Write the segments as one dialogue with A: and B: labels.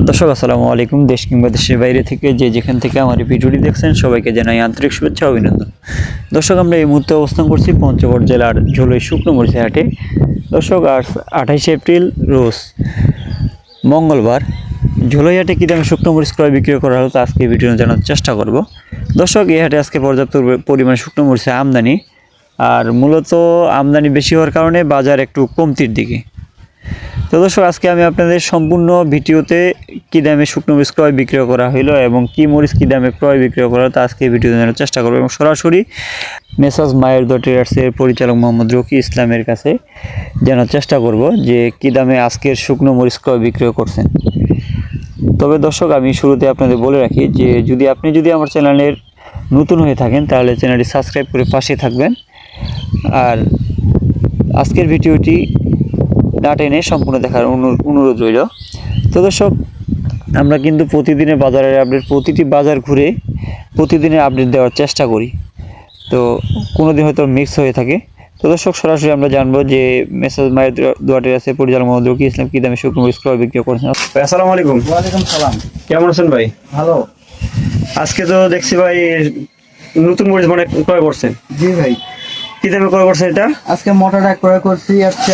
A: দর্শক আসসালামু আলাইকুম। দেশ কিংবা দেশের বাইরে থেকে যে যেখান থেকে আমার এই ভিডিওটি দেখছেন সবাইকে জানাই আন্তরিক শুভেচ্ছা ও অভিনন্দন। দর্শক আমরা এই মুহূর্তে অবস্থান করছি পঞ্চগড় জেলার ঝোলই শুকনো মরিচের হাটে। দর্শক আজ 28 এপ্রিল রোজ মঙ্গলবার ঝোলই হাটে কী দামে শুকনো মরিচ ক্রয় বিক্রয় করা হলো তা আজকে এই ভিডিও জানার চেষ্টা করব। দর্শক এই হাটে আজকে পর্যাপ্ত পরিমাণে শুকনো মরিচের আমদানি, আর মূলত আমদানি বেশি হওয়ার কারণে বাজার একটু কমতির দিকে। তো দর্শক আজকে আমি আপনাদের সম্পূর্ণ ভিডিওতে কী দামে শুকনো মরিচ ক্রয় বিক্রয় করা হলো এবং কী মরিচ কী দামে ক্রয় বিক্রয় করা তা আজকে ভিডিও জানার চেষ্টা করবো এবং সরাসরি মেসাজ মায়ের ট্রেডার্সের পরিচালক মোহাম্মদ রকি ইসলামের কাছে জানার চেষ্টা করব যে কী দামে আজকের শুকনো মরিচ ক্রয় বিক্রয় করছেন। তবে দর্শক আমি শুরুতে আপনাদের বলে রাখি যে আপনি আমার চ্যানেলের নতুন হয়ে থাকেন তাহলে চ্যানেলটি সাবস্ক্রাইব করে পাশে থাকবেন, আর আজকের ভিডিওটি না টেনে সম্পূর্ণ দেখার অনুরোধ রইল। তো দর্শক আমরা কিন্তু প্রতিদিনের বাজারের আপডেট, প্রতিটি বাজার ঘুরে প্রতিদিনের আপডেট দেওয়ার চেষ্টা করি, তো কোনো দিন হয়তো মিক্স হয়ে থাকে। তো দর্শক সরাসরি আমরা জানবো যে মেসাজ মায়ের দোয়াটের আছে পরিচালক মোহাম্মদ রকি ইসলাম কী দামে শুকনো মরিচ ক্রয় বিক্রয় করছেন। আসসালামু আলাইকুম।
B: ওয়ালাইকুম সালাম।
A: কেমন আছেন ভাই?
B: ভালো।
A: আজকে তো দেখছি ভাই নতুন মরিচ মানে ক্রয় করছেন।
B: জি ভাই।
A: কী দামে ক্রয় করছেন এটা?
B: আজকে মোটাটা ক্রয় করছি হচ্ছে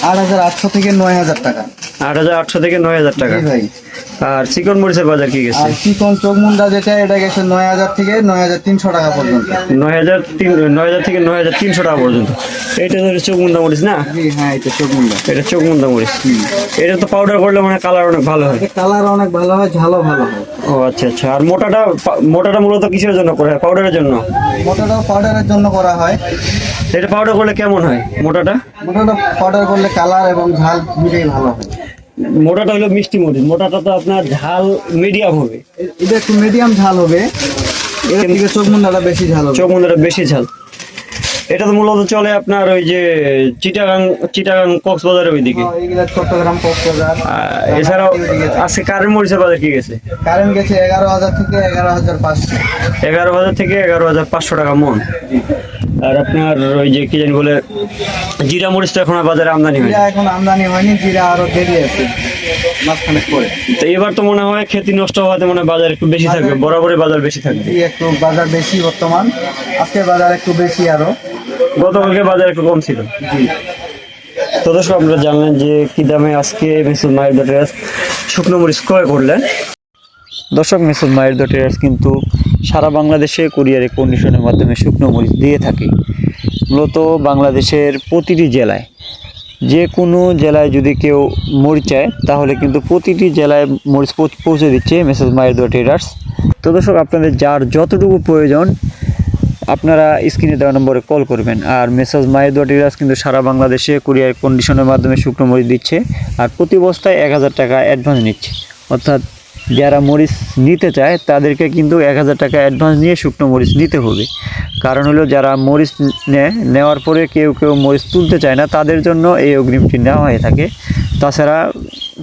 B: 8,800 থেকে 9,000 টাকা।
A: 8,800 থেকে 9,000 টাকা।
B: জি ভাই।
A: আর চিকন মরিচের বাজার কি গেছে?
B: আর চিকন চোখমুন্ডা যেটা এটা গেছে 9,000 থেকে 9,300 টাকা পর্যন্ত।
A: 9,000 থেকে 9,300 টাকা পর্যন্ত। এটা তো চোখমুন্ডা মরিচ না?
B: জি হ্যাঁ, এটা চোখমুন্ডা।
A: এটা চোখমুন্ডা মরিচ। এটা তো পাউডার করলে মানে কালার অনেক ভালো হয়।
B: কালার অনেক ভালো হয়, ঝালও ভালো হয়।
A: ও আচ্ছা আচ্ছা। আর মোটাটা মূলত কিসের জন্য করা হয়? পাউডারের জন্য?
B: মোটাটাও পাউডারের জন্য করা হয়।
A: এটা পাউডার করলে কেমন হয় মোটাটা?
B: মোটাটা পাউডার করলে কালার এবং ঝাল দুটোই ভালো হয়।
A: মোটাটা হলো মিষ্টি মরিচ, মোটাটা তো আপনার ঝাল মিডিয়াম হবে।
B: এটা একটু মিডিয়াম ঝাল হবে, এর থেকে চোখমুন্ডাটা বেশি ঝাল হবে।
A: চোখমুন্ডাটা বেশি ঝাল। এটা তো মূলত চলে আপনার ওই যে চিটাগাং কক্সবাজারের ওইদিকে।
B: এইগুলা চট্টগ্রাম কক্সবাজার।
A: এছাড়াও আজকে কারেন্ট মরিচের বাজার কি গেছে?
B: কারেন্ট গেছে 11,000 থেকে 11,500।
A: 11,000 থেকে 11,500 টাকা মন। আর আপনার ওই যে কি জানি বলে জিরা মরিচ তো এখন বাজারে আমদানি হয়।
B: জিরা এখন আমদানি হয়নি, জিরা আরো দেরি আছে মাঝখানে পরে।
A: তো এবার তো মনে হয় খেতি নষ্ট হওয়াতে মনে হয় বাজার একটু বেশি থাকবে, বরাবরই বাজার বেশি থাকবে।
B: একটু বাজার বেশি বর্তমান, আজকে বাজার একটু বেশি আরো।
A: গতকালকে বাজার একটু কম ছিল।
B: জি।
A: তো দর্শক আপনারা জানলেন যে কি দামে আজকে মেসাজ মায়ের ট্রেডার্স শুকনো মরিচ ক্রয় করলেন। দর্শক মেসাজ মায়ের ট্রেডার্স কিন্তু সারা বাংলাদেশে কুরিয়ারে কন্ডিশনের মাধ্যমে শুকনো মরিচ দিয়ে থাকে। মূলত বাংলাদেশের প্রতিটি জেলায়, যে কোনো জেলায় যদি কেউ মরিচ চায় তাহলে কিন্তু প্রতিটি জেলায় মরিচ পৌঁছে দিচ্ছে মেসাজ মায়ের ট্রেডার্স। তো দর্শক আপনাদের যার যতটুকু প্রয়োজন আপনারা স্ক্রিনে দেওয়া নম্বরে কল করবেন। আর মেসাজ মায়ের ট্রেডার্স কিন্তু সারা বাংলাদেশে কুরিয়ার কন্ডিশনের মাধ্যমে শুকনো মরিচ দিচ্ছে, আর প্রতি বস্তায় 1,000 টাকা অ্যাডভান্স নিচ্ছে। অর্থাৎ যারা মরিচ নিতে চায় তাদেরকে কিন্তু 1,000 টাকা অ্যাডভান্স নিয়ে শুকনো মরিচ নিতে হবে। কারণ হলো যারা মরিচ নেওয়ার পরে কেউ মরিচ তুলতে চায় না তাদের জন্য এই অগ্রিমটি নেওয়া হয়ে থাকে, তাছাড়া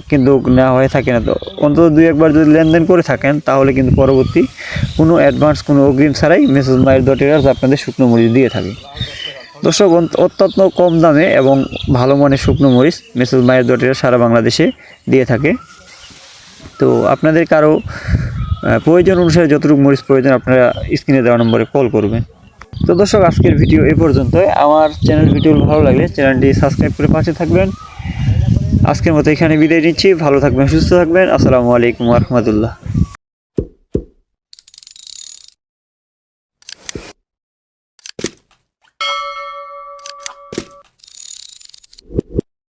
A: কিন্তু নেওয়া হয়ে থাকে না। তো অন্তত 2-1 বার যদি লেনদেন করে থাকেন তাহলে কিন্তু পরবর্তী কোনো অ্যাডভান্স কোনো অগ্রিম ছাড়াই মেসাজ মায়ের ট্রেডার্স আপনাদের শুকনো মরিচ দিয়ে থাকে। দর্শক অত্যন্ত কম দামে এবং ভালো মানের শুকনো মরিচ মেসাজ মায়ের ট্রেডার্স সারা বাংলাদেশে দিয়ে থাকে। তো আপনাদের কারো প্রয়োজন অনুসারে যতটুকু মরিচ প্রয়োজন আপনারা স্ক্রিনে দেওয়া নম্বরে কল করবেন। তো দর্শক আজকের ভিডিও এই পর্যন্তই। আমার চ্যানেল ভিডিও ভালো লাগলে চ্যানেলটি সাবস্ক্রাইব করে পাশে থাকবেন। আজকের মতো এখানে বিদায় নিচ্ছি। ভালো থাকবেন, সুস্থ থাকবেন। আসসালামু আলাইকুম ওয়া রাহমাতুল্লাহ।